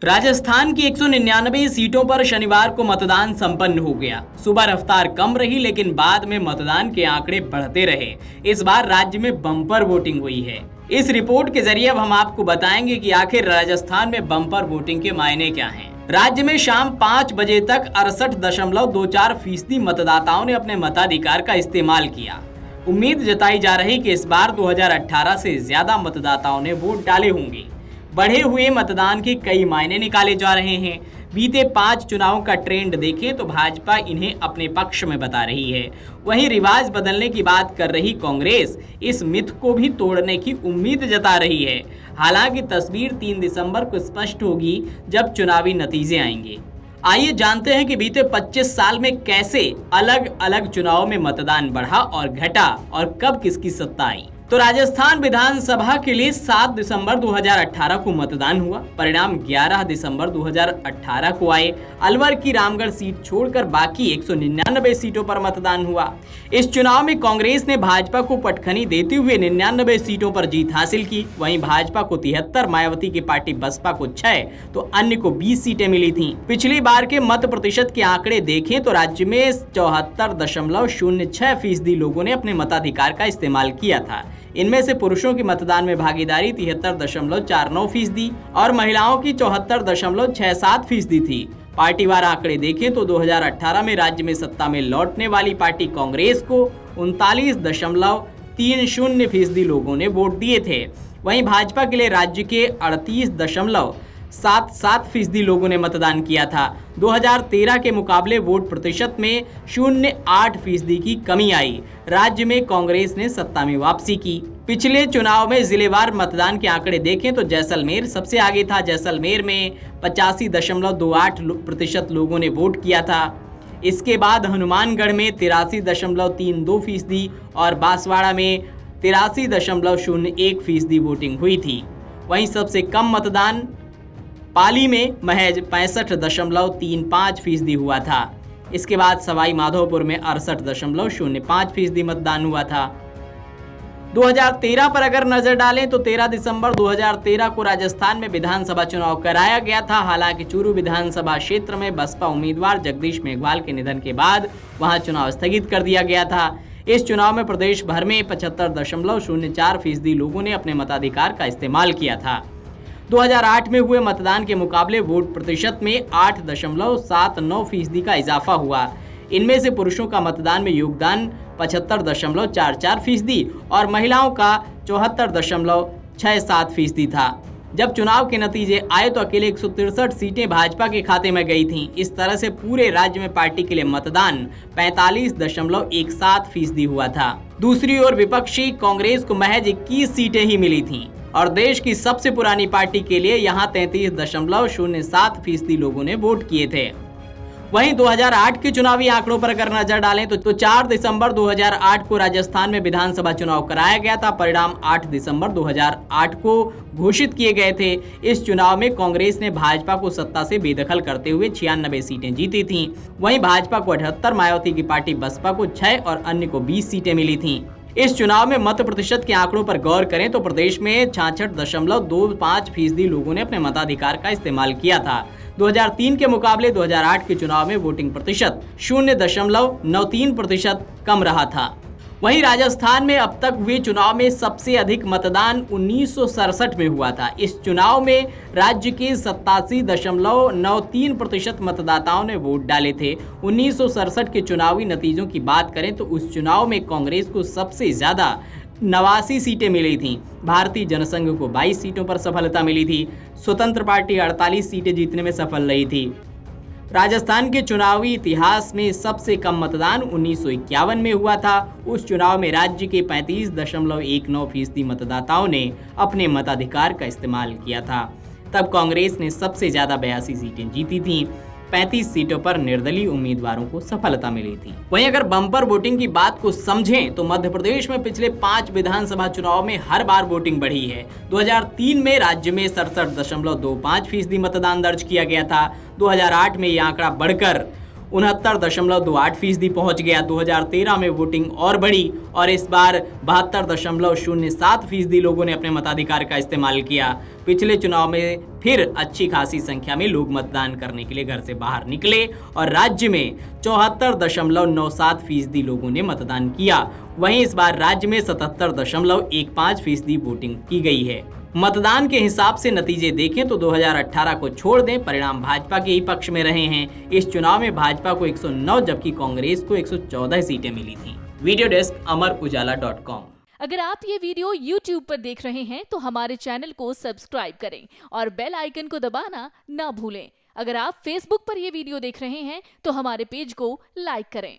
राजस्थान की 199 सीटों पर शनिवार को मतदान संपन्न हो गया। सुबह रफ्तार कम रही लेकिन बाद में मतदान के आंकड़े बढ़ते रहे। इस बार राज्य में बम्पर वोटिंग हुई है। इस रिपोर्ट के जरिए अब हम आपको बताएंगे कि आखिर राजस्थान में बम्पर वोटिंग के मायने क्या हैं। राज्य में शाम 5 बजे तक 68.24% मतदाताओं ने अपने मताधिकार का इस्तेमाल किया। उम्मीद जताई जा रही कि इस बार 2018 से ज्यादा मतदाताओं ने वोट डाले होंगे। बढ़े हुए मतदान के कई मायने निकाले जा रहे हैं। बीते 5 चुनावों का ट्रेंड देखें तो भाजपा इन्हें अपने पक्ष में बता रही है। वहीं रिवाज बदलने की बात कर रही कांग्रेस इस मिथ को भी तोड़ने की उम्मीद जता रही है। हालांकि तस्वीर 3 दिसंबर को स्पष्ट होगी जब चुनावी नतीजे आएंगे। आइए जानते हैं कि बीते 25 साल में कैसे अलग अलग चुनावों में मतदान बढ़ा और घटा और कब किसकी सत्ता आई। तो राजस्थान विधानसभा के लिए 7 दिसंबर 2018 को मतदान हुआ। परिणाम 11 दिसंबर 2018 को आए। अलवर की रामगढ़ सीट छोड़कर बाकी 199 सीटों पर मतदान हुआ। इस चुनाव में कांग्रेस ने भाजपा को पटखनी देते हुए 99 सीटों पर जीत हासिल की। वहीं भाजपा को 73, मायावती की पार्टी बसपा को 6 तो अन्य को 20 सीटें मिली थीं। पिछली बार के मत प्रतिशत के आंकड़े देखें तो राज्य में 74.06% लोगों ने अपने मताधिकार का इस्तेमाल किया था। इनमें से पुरुषों की मतदान में भागीदारी 73.49% और महिलाओं की 74.67% थी। पार्टीवार आंकड़े देखें तो 2018 में राज्य में सत्ता में लौटने वाली पार्टी कांग्रेस को 39.30% लोगों ने वोट दिए थे। वहीं भाजपा के लिए राज्य के 38.77% लोगों ने मतदान किया था। 2013 के मुकाबले वोट प्रतिशत में 0.8% की कमी आई। राज्य में कांग्रेस ने सत्ता में वापसी की। पिछले चुनाव में जिलेवार मतदान के आंकड़े देखें तो जैसलमेर सबसे आगे था। जैसलमेर में 85.28% लोगों ने वोट किया था। इसके बाद हनुमानगढ़ में 83.32% और बांसवाड़ा में 83.01% वोटिंग हुई थी। वहीं सबसे कम मतदान पाली में महज 65.35% हुआ था। इसके बाद सवाई माधोपुर में 68.05% मतदान हुआ था। 2013 पर अगर नजर डालें तो 13 दिसंबर 2013 को राजस्थान में विधानसभा चुनाव कराया गया था। हालांकि चूरू विधानसभा क्षेत्र में बसपा उम्मीदवार जगदीश मेघवाल के निधन के बाद वहां चुनाव स्थगित कर दिया गया था। इस चुनाव में प्रदेश भर में 75.04% लोगों ने अपने मताधिकार का इस्तेमाल किया था। 2008 में हुए मतदान के मुकाबले वोट प्रतिशत में 8.79% का इजाफा हुआ। इनमें से पुरुषों का मतदान में योगदान 75.44% और महिलाओं का 74.67% था। जब चुनाव के नतीजे आए तो अकेले 163 सीटें भाजपा के खाते में गई थीं। इस तरह से पूरे राज्य में पार्टी के लिए मतदान 45.17% हुआ था। दूसरी ओर विपक्षी कांग्रेस को महज 21 सीटें ही मिली थीं और देश की सबसे पुरानी पार्टी के लिए यहां 33.07% लोगों ने वोट किए थे। वहीं 2008 के चुनावी आंकड़ों पर अगर नजर डालें तो 4 दिसंबर 2008 को राजस्थान में विधानसभा चुनाव कराया गया था। परिणाम 8 दिसंबर 2008 को घोषित किए गए थे। इस चुनाव में कांग्रेस ने भाजपा को सत्ता से बेदखल करते हुए 96 सीटें जीती थीं। वहीं भाजपा को 78, मायावती की पार्टी बसपा को 6 और अन्य को 20 सीटें मिली थीं। इस चुनाव में मत प्रतिशत के आंकड़ों पर गौर करें तो प्रदेश में 66.25% लोगों ने अपने मताधिकार का इस्तेमाल किया था। 2003 के मुकाबले 2008 के चुनाव में वोटिंग प्रतिशत 0.93% कम रहा था। वहीं राजस्थान में अब तक हुए चुनाव में सबसे अधिक मतदान 1967 में हुआ था। इस चुनाव में राज्य के 87.93% मतदाताओं ने वोट डाले थे। 1967 के चुनावी नतीजों की बात करें तो उस चुनाव में कांग्रेस को सबसे ज्यादा 89 सीटें मिली थीं। भारतीय जनसंघ को 22 सीटों पर सफलता मिली थी। स्वतंत्र पार्टी 48 सीटें जीतने में सफल रही थी। राजस्थान के चुनावी इतिहास में सबसे कम मतदान 1951 में हुआ था। उस चुनाव में राज्य के 35.19% मतदाताओं ने अपने मताधिकार का इस्तेमाल किया था। तब कांग्रेस ने सबसे ज्यादा 82 सीटें जीती थीं। 35 सीटों पर निर्दलीय उम्मीदवारों को सफलता मिली थी। वहीं अगर बम्पर वोटिंग की बात को समझें तो मध्य प्रदेश में पिछले 5 विधानसभा चुनाव में हर बार वोटिंग बढ़ी है। 2003 में राज्य में 67.25% मतदान दर्ज किया गया था। 2008 में यह आंकड़ा बढ़कर 69.28% पहुंच गया। 2013 में वोटिंग और बढ़ी और इस बार 72.07% लोगों ने अपने मताधिकार का इस्तेमाल किया। पिछले चुनाव में फिर अच्छी खासी संख्या में लोग मतदान करने के लिए घर से बाहर निकले और राज्य में 74.97% लोगों ने मतदान किया। वहीं इस बार राज्य में 77.15% वोटिंग की गई है। मतदान के हिसाब से नतीजे देखें तो 2018 को छोड़ दें, परिणाम भाजपा के ही पक्ष में रहे हैं। इस चुनाव में भाजपा को 109 जबकि कांग्रेस को 114 सीटें मिली थीं। Video desk Amar Ujala dot com. अगर आप ये वीडियो YouTube पर देख रहे हैं तो हमारे चैनल को सब्सक्राइब करें और बेल आइकन को दबाना ना भूलें। अगर आप Facebook पर ये वीडियो देख रहे हैं तो हमारे पेज को लाइक करें।